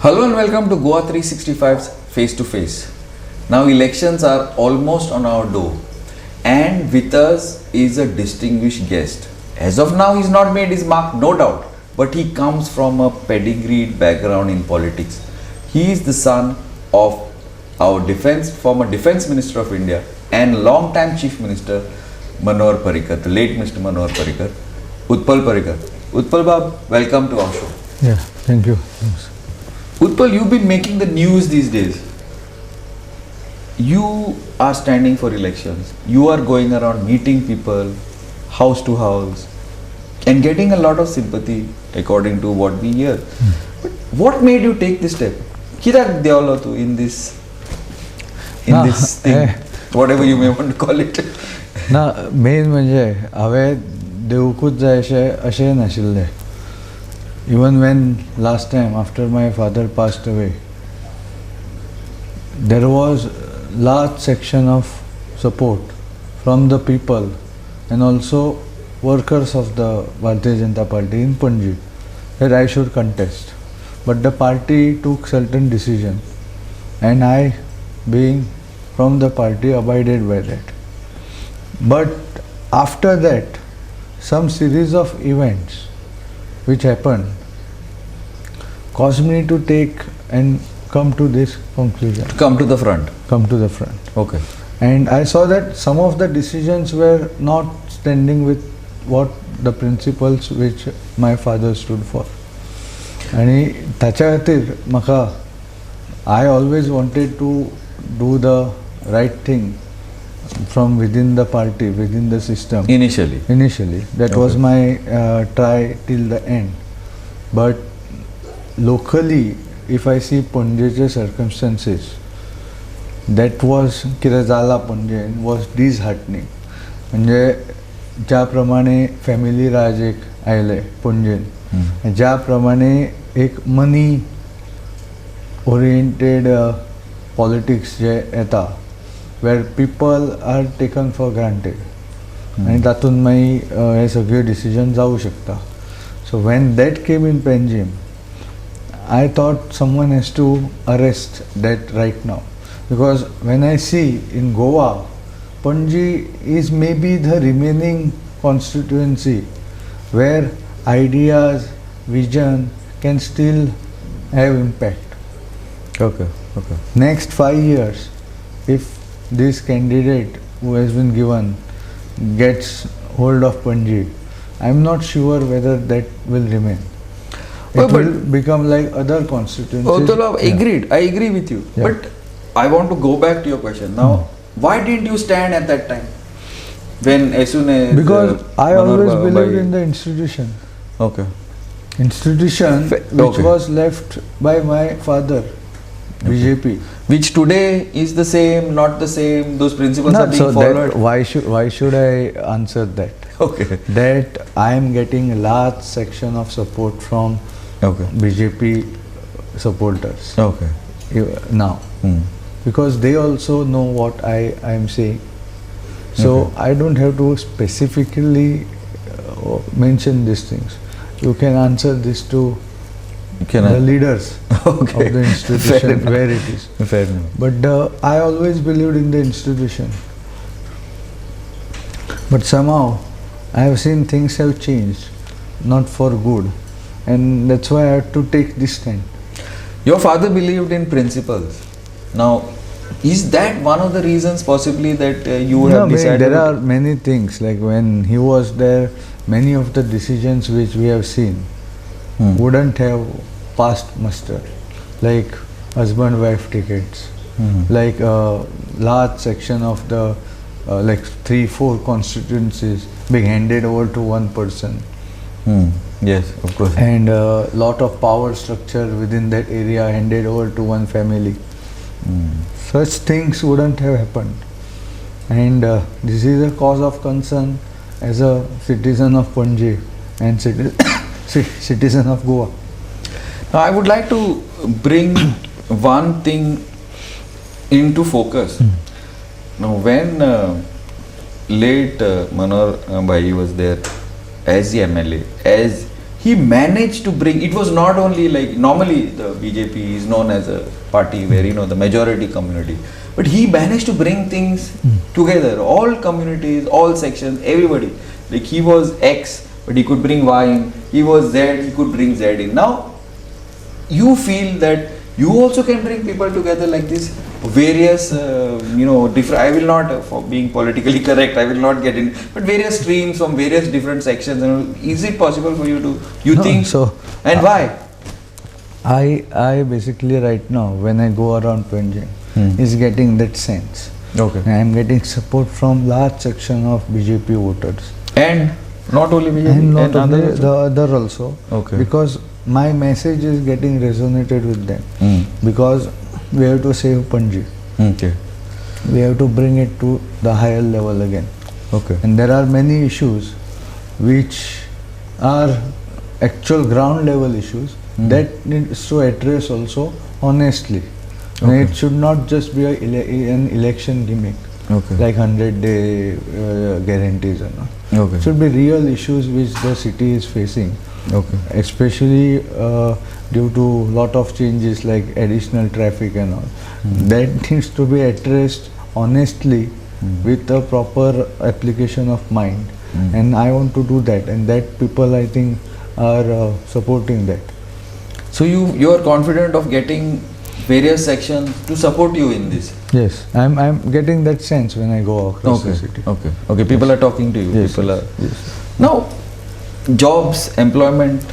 Hello and welcome to Goa 365's Face to Face. Now elections are almost on our door and with us is a distinguished guest. As of now he's not made his mark, no doubt, but he comes from a pedigreed background in politics. He is the son of our former Defence Minister of India and long-time Chief Minister Manohar Parrikar, the late Mr. Manohar Parrikar, Utpal Parrrikar. Utpal Bab, welcome to our show. Yeah, thank you. Thanks. Utpal, you've been making the news these days. You are standing for elections. You are going around meeting people, house to house, and getting a lot of sympathy according to what we hear. But what made you take this step? Kidak deolo tu in this thing, whatever you may want to call it. ना main म्हणजे हांवें देवूकूच जाय अशें नाशिल्लें. Even when last time after my father passed away, there was large section of support from the people and also workers of the Bharatiya Janata Party in Panji that I should contest. But the party took certain decision and I, being from the party, abided by that. But after that, some series of events which happened caused me to take and come to this conclusion. Come to the front. Come to the front. Okay. And I saw that some of the decisions were not standing with what the principles which my father stood for. आणि ताच्या खातीर म्हाका I always wanted to do the right thing from within the party, within the system. Initially. That was my try till the end. But locally, if I see Panje's circumstances, that was कितें जाला पणजेन was disheartening. म्हणजे ज्या प्रमाणे family राज एक आयले पणजेन, ज्या प्रमाणे एक मनी ओरिएंटेड पॉलिटिक्स जे येता, where people are taken for granted. आणि तातूंत मागीर हे सगळे डिसिजन जावं शकता. So when that came in Panjim, I thought someone has to arrest that right now. Because when I see in Goa, Panji is maybe the remaining constituency where ideas, vision can still have impact. Okay. Next 5 years, if this candidate who has been given gets hold of Panji, I am not sure whether that will remain. It will become like other constituencies. Agreed. I agree with you. Yeah. But I want to go back to your question. Now, why didn't you stand at that time? When as soon as because I always believed in the institution. Okay. Institution which was left by my father, BJP. Which today is the same, not the same. Those principles are being followed. Why should I answer that? Okay. That I am getting a large section of support from BJP supporters. Okay. Now, because they also know what I am saying. So I don't have to specifically mention these things. You can answer this to the leaders of the institution where it is. Fair enough. But I always believed in the institution. But somehow I have seen things have changed, not for good, and that's why I had to take this stand. Your father believed in principles. Now, is that one of the reasons possibly that you have decided? There are many things, like when he was there, many of the decisions which we have seen wouldn't have passed muster, like husband-wife tickets, like a large section of the like 3-4 constituencies being handed over to one person. Yes, of course. And a lot of power structure within that area handed over to one family. Such things wouldn't have happened. And this is a cause of concern as a citizen of Panji and citizen of Goa. Now, I would like to bring one thing into focus. Now, when late Manohar Bhai was there as the MLA, as he managed to bring, it was not only like, normally the BJP is known as a party where, you know, the majority community, but he managed to bring things together, all communities, all sections, everybody. Like he was X, but he could bring Y in, he was Z, he could bring Z in. Now, you feel that you also can bring people together like this, various, you know, different, I will not, for being politically correct, I will not get in, but various streams from various different sections. Is it possible for you to, you No, think, so, and why? I basically right now, when I go around Panji, is getting that sense. Okay. I am getting support from large section of BJP voters. And not only BJP, And not only others the also? other also. Okay. Because my message is getting resonated with them. Because we have to save Panji. Okay. We have to bring it to the higher level again. Okay. And there are many issues which are actual ground level issues that needs to address also honestly. And Okay. it should not just be an election gimmick Okay. like 100-day guarantees and all. Okay. It should be real issues which the city is facing, Okay. especially due to lot of changes like additional traffic and all. That needs to be addressed honestly with a proper application of mind. And I want to do that, and that people I think are supporting that. So you are confident of getting various sections to support you in this? Yes, I'm getting that sense when I go across the city. Okay. People are talking to you. Yes, People yes, are. yes. Now, jobs, employment,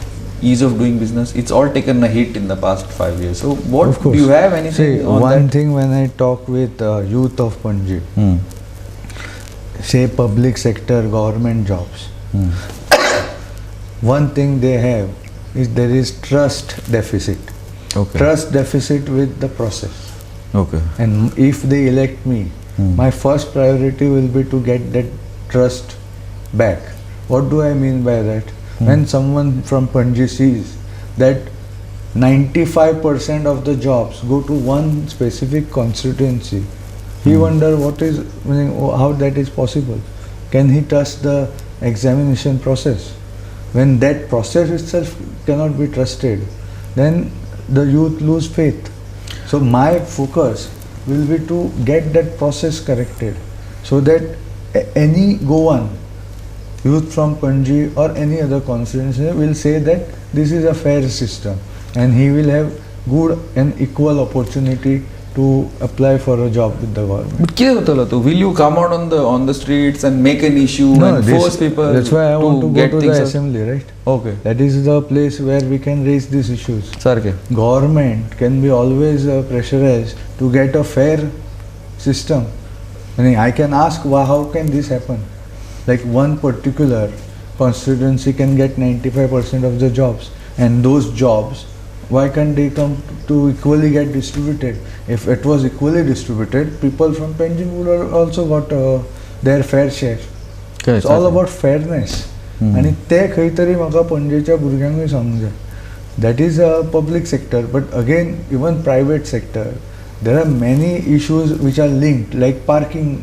ease of doing business, it's all taken a hit in the past 5 years. So what Of do course. you have anything See, on one that? thing when I talk with youth of Panji, say public sector government jobs, one thing they have is there is trust deficit. Okay. Trust deficit with the process. Okay. And if they elect me, my first priority will be to get that trust back. What do I mean by that? When someone from Panji sees that 95% of the jobs go to one specific constituency, he wonder what is, how that is possible. Can he trust the examination process? When that process itself cannot be trusted, then the youth lose faith. So my focus will be to get that process corrected, so that any Goan, youth from Panji or any other constituency will say that this is a fair system, and he will have good and equal opportunity to apply for a job with the government. But क्या होता है तो? Will you come out on the streets and make an issue and force people? That's why I want to go get to the things assembly, right? Okay. That is the place where we can raise these issues. Sir, के? Government can be always pressurized to get a fair system. I can ask, how can this happen? Like one particular constituency can get 95% of the jobs, and those jobs, why can't they come to equally get distributed? If it was equally distributed, people from Panjim would have also got their fair share. It's all about fairness. आणि ते खंय तरी म्हाका पणजेच्या भुरग्यांकूय समजा. That is a public sector, but again, even private sector, there are many issues which are linked, like parking.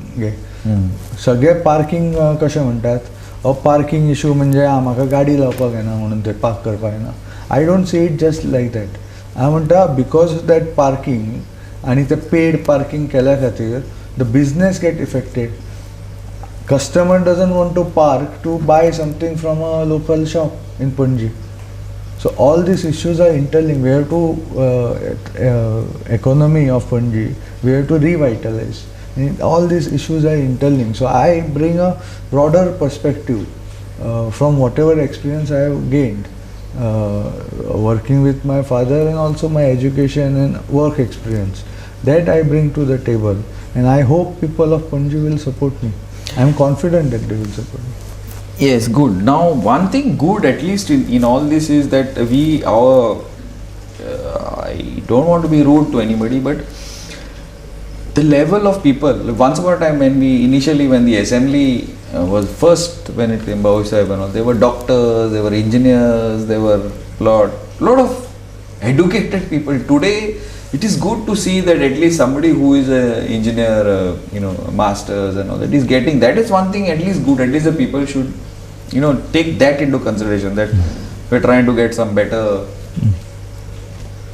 सगळे parking कशें म्हणटात, हो पार्किंग इशू म्हणजे म्हाका गाडी लावपाक येना म्हणून ते पार्क करपाक येना. I don't see it just like that. I म्हणटा because of that parking आणि ते paid parking केल्या खातीर the business get affected. Customer doesn't want to park to buy something from a local shop in Panji. So all these issues are interlinked. We have to economy of Panji, we have to revitalize. And all these issues are interlinked. So I bring a broader perspective from whatever experience I have gained working with my father, and also my education and work experience. That I bring to the table, and I hope people of Panji will support me. I am confident that they will support me. Yes, good. Now, one thing good, at least in all this, is that I don't want to be rude to anybody, but the level of people, once upon a time when the assembly was first, when it came Babu Sahib and all, they were doctors, they were engineers, they were lot of educated people. Today, it is good to see that at least somebody who is an engineer, masters and all that is getting, that is one thing at least good, at least the people should, take that into consideration, that we're trying to get some better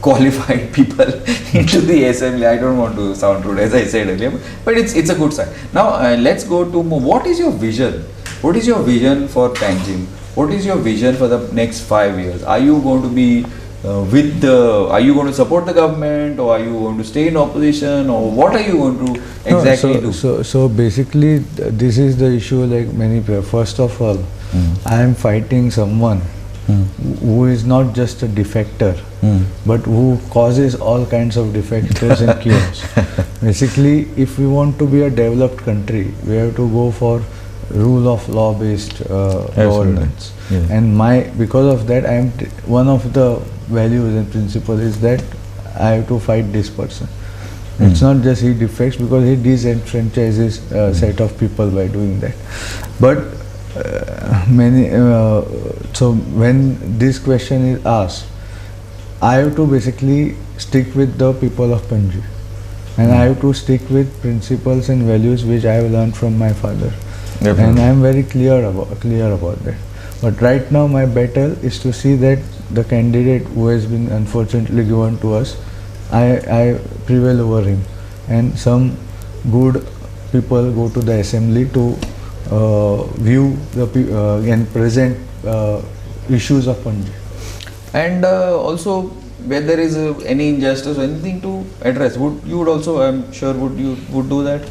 qualified people into the assembly. I don't want to sound rude, as I said earlier, but it's a good sign. Now let's go to what is your vision? What is your vision for Panjim? What is your vision for the next 5 years? Are you going to be are you going to support the government, or are you going to stay in opposition, or what are you going to exactly do? So basically, this is the issue. Like many people, first of all, I am fighting someone who is not just a defector, but who causes all kinds of defectors and chaos. Basically, if we want to be a developed country, we have to go for rule of law based governance. Yeah. And because of that, I am one of the values and principle is that I have to fight this person. It's not just he defects, because he disenfranchises a set of people by doing that. But so when this question is asked, I have to basically stick with the people of Panji, and I have to stick with principles and values which I have learned from my father. Definitely. And I am very clear about that. But right now my battle is to see that the candidate who has been unfortunately given to us, I prevail over him, and some good people go to the assembly to view and present issues of Panji. And also, where there is any injustice or anything to address, you would also, I'm sure, would do that?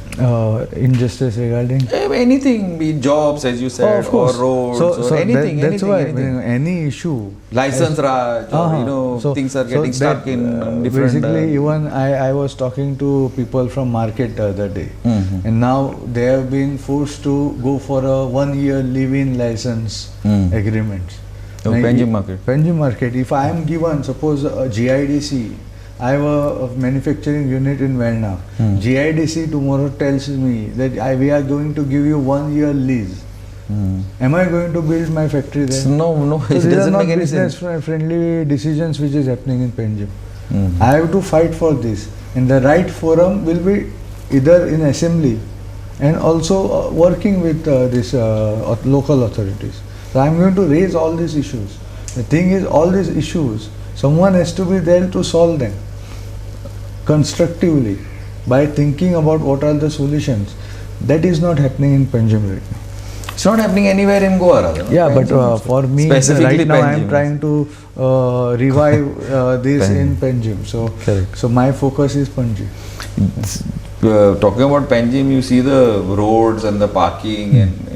Injustice regarding? Anything, be jobs, as you said, or roads, or anything. That's why anything. Any issue. License Raj, or things are getting stuck in different. Basically, even I was talking to people from market the other day, and now they have been forced to go for a 1-year live-in license agreements. Like Panjim market. If I am given, suppose a GIDC, I have a manufacturing unit in Verna. GIDC tomorrow tells me that we are going to give you 1-year lease. Am I going to build my factory there? No, So it doesn't make any sense. these are not business-friendly decisions which is happening in Panjim. I have to fight for this, and the right forum will be either in assembly and also working with these local authorities. So I am going to raise all these issues. The thing is, all these issues, someone has to be there to solve them constructively by thinking about what are the solutions. That is not happening in Panjim right now. It's not happening anywhere in Goa, rather. Yeah, but for me, right now I am Panjim. trying to revive this in Panjim. So my focus is Panjim. Talking about Panjim, you see the roads and the parking and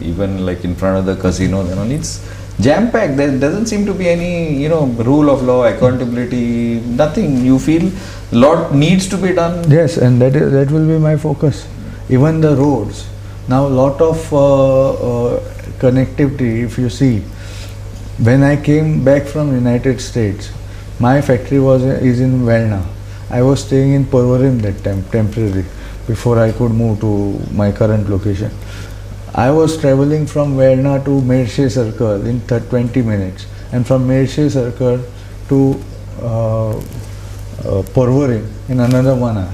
even like in front of the casino, it's jam-packed. There doesn't seem to be any, rule of law, accountability, nothing. You feel a lot needs to be done. Yes, and that will be my focus. Even the roads. Now, lot of connectivity. If you see, when I came back from United States, my factory is in Verna. I was staying in Parrrikar that time, temporarily, before I could move to my current location. I was traveling from Verna to Mershe Circle in 20 minutes, and from Mershe Circle to Parrrikar in another 1 hour.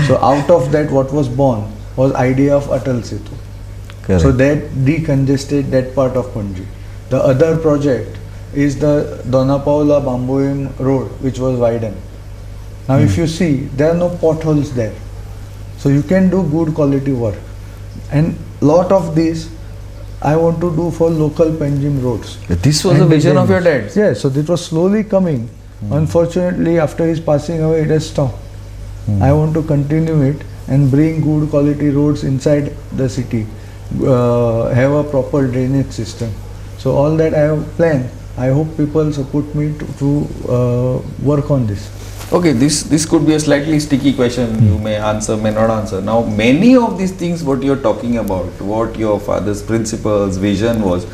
So out of that, what was born was idea of Atal Setu. Correct. So that decongested that part of Panji. The other project is the Dona Paula Bamboim road, which was widened. Now if you see, there are no potholes there. So you can do good quality work. And lot of this I want to do for local Panjim roads. This was and a vision of your dad's. Yes, so it was slowly coming. Unfortunately, after his passing away, it has stopped. I want to continue it and bring good quality roads inside the city, have a proper drainage system. So all that I have planned. I hope people support me to work on this. Okay, this could be a slightly sticky question. You may answer, may not answer. Now, many of these things what you're talking about, what your father's principles, vision was,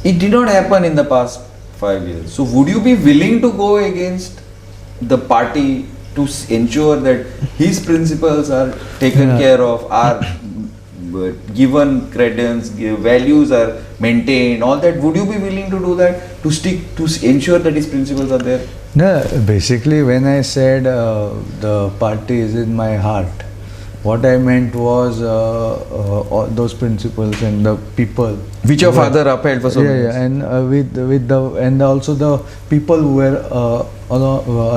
it did not happen in the past 5 years. So, would you be willing to go against the party to ensure that his principles are taken care of, are given credence, values are maintained, all that? Would you be willing to do that, to stick, to ensure that his principles are there? No, basically when I said the party is in my heart, What I meant was all those principles and the people. Which your who were- father upheld for so many years. and with the and also the people who were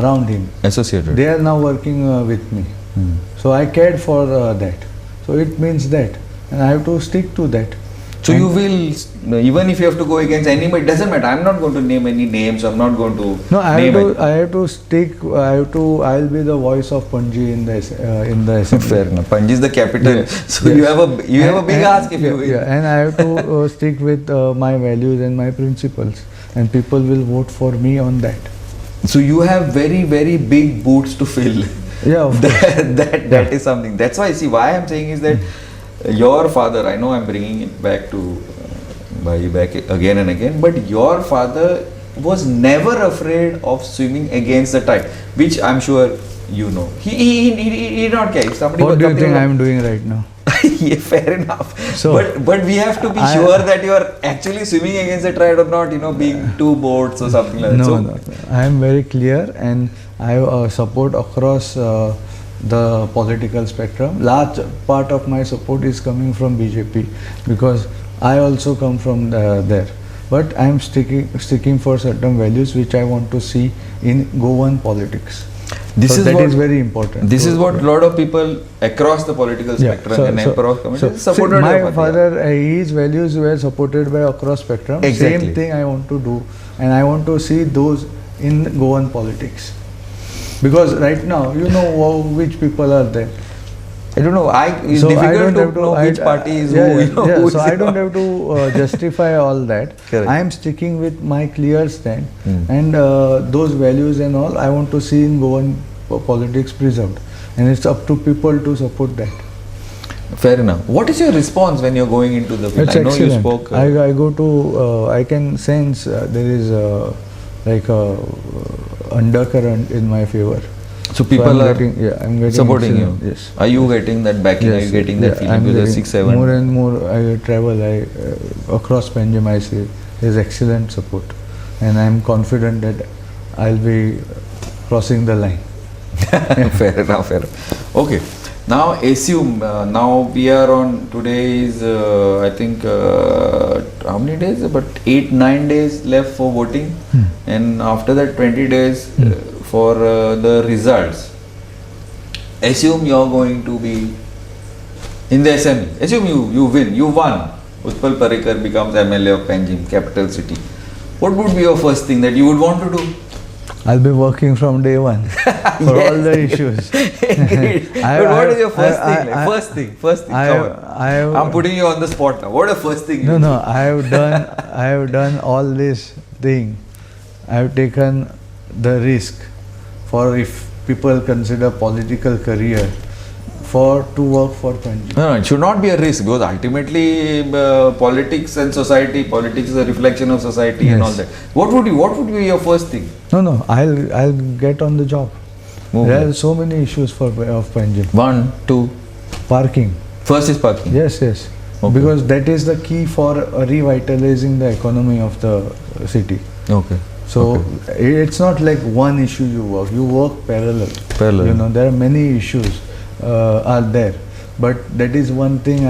around him. Associated. They are now working with me. So I cared for that. So it means that, and I have to stick to that. So And- you will, even if you have to go against anybody, it doesn't matter. I'm not going to name any names. I'm not going to No, name any. I have to stick. I'll be the voice of Panji in the assembly. Fair enough. Panji is the capital. Yes, So yes. you have a big ask if you win. Yeah, and I have to stick with my values and my principles, and people will vote for me on that. So you have very, very big boots to fill. Yeah, of course. that is something. That's why, see, why I'm saying is that your father, I know I'm bringing it back to back again and again, but your father was never afraid of swimming against the tide, which I'm sure you know. He did not care. If somebody What was do you think something- I'm doing right now? Yeah, fair enough. So- but we have to be sure that you are actually swimming against the tide or not. Being two boats or something like that. No, So, no. I am very clear, and I have support across the political spectrum. Large part of my support is coming from BJP because I also come from there. But I am sticking for certain values which I want to see in Goan politics. This So is that what- is very important. this So, is what a lot of people across the political spectrum and across communities supported. my your father, his values were supported by across spectrum. Exactly. Same thing I want to do, and I want to see those in Goan politics. Because right now, you know which people are there. I don't know. It's So I difficult don't to have to know which party is yeah, who. yeah, Who so is I don't who. have to justify all that. Correct. I am sticking with my clear stand, Mm. and those values and all I want to see in Goan politics preserved, and it's up to people to support that. Fair enough. What is your response when you're going into the field? It's I know excellent. you spoke. I go to I can sense there is like a undercurrent in my favor. so people I'm are getting supporting you. excellent, Yes. Are you getting that backing? Are you getting that feeling? I'm Because getting 6, 7. more and more I travel. Across Panjim I see there's excellent support, and I'm confident that I'll be crossing the line. Fair enough. Fair enough. Okay. Now assume now we are on today is I think how many days? About 8-9 days left for voting, and after that 20 days for the results. Assume you're going to be in the assembly. Assume you win. You won. Utpal Parrrikar becomes MLA of Panjim, capital city. What would be your first thing that you would want to do? I'll be working from day one for all the issues. Agreed. I- But what I- is your first I- thing? I- First thing. Come on. I'm putting you on the spot now. What is the first thing? No, you no. I have done all this thing. I have taken the risk for if people consider political career to work for Panjim. No, it should not be a risk because ultimately politics and society, politics is a reflection of society and Yes. all that. What would be your first thing? No. I'll get on the job. Move There on. are so many issues of Panjim. 1, 2. Parking. First is parking. Yes. Okay. Because that is the key for revitalizing the economy of the city. Okay. So it's not like one issue you work parallel. Parallel. You know, there are many issues are there. But that is one thing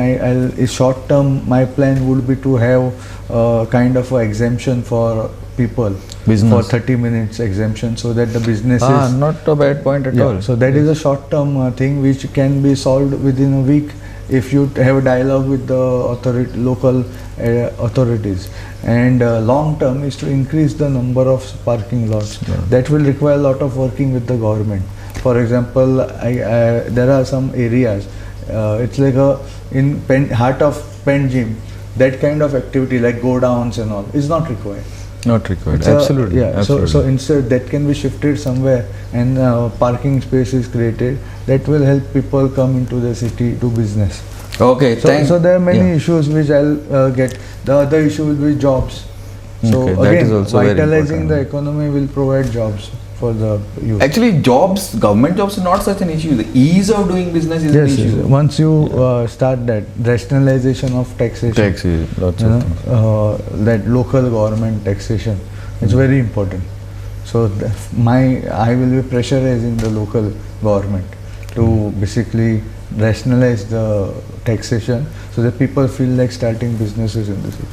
short term my plan would be to have kind of a exemption for people. Business. For 30 minutes exemption so that the businesses. Not a bad point at all. So that is a short term thing which can be solved within a week if you have a dialogue with the local authorities. And long term is to increase the number of parking lots. Yeah. That will require a lot of working with the government. For example, there are some areas, it's like in heart of Panjim, that kind of activity like go downs and all is not required. Not required. It's Absolutely. Absolutely. So instead that can be shifted somewhere and parking space is created that will help people come into the city to business. Okay, So there are many yeah. issues which I'll get. The other issue will be jobs. So Okay, that again, is also very vitalizing important. the economy will provide jobs for the youth. Actually, government jobs are not such an issue. The ease of doing business is an Yes, issue. yes. Once you start that rationalization of taxation, Taxes, lots you of know, things. that local government taxation, it's very important. So I will be pressurizing the local government to basically rationalize the taxation so that people feel like starting businesses in the city.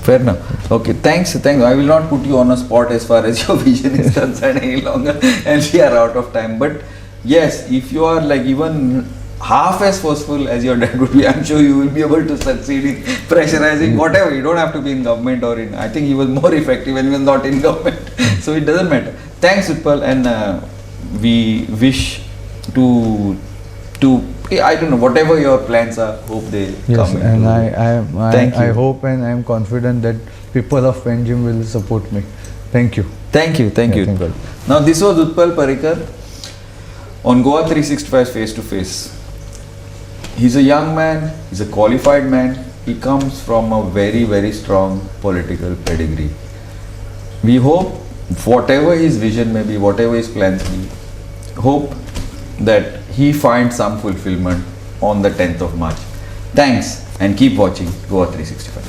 Fair enough. Okay, thanks. I will not put you on a spot as far as your vision is concerned any longer, and we are out of time. But yes, if you are like even half as forceful as your dad would be, I'm sure you will be able to succeed in pressurizing whatever. You don't have to be in government or in. I think he was more effective when he was not in government, so it doesn't matter. Thanks, Utpal, and we wish to I don't know, whatever your plans are, hope they Yes, come and Thank I you. hope and I am confident that people of Panjim will support me. Thank you. Thank you. Yeah, thank you. Now this was Utpal Parrrikar on Goa 365 face to face. He's a young man, he's a qualified man, he comes from a very, very strong political pedigree. We hope whatever his vision may be, whatever his plans be, hope that he finds some fulfillment on the 10th of March. Thanks and keep watching Goa 365.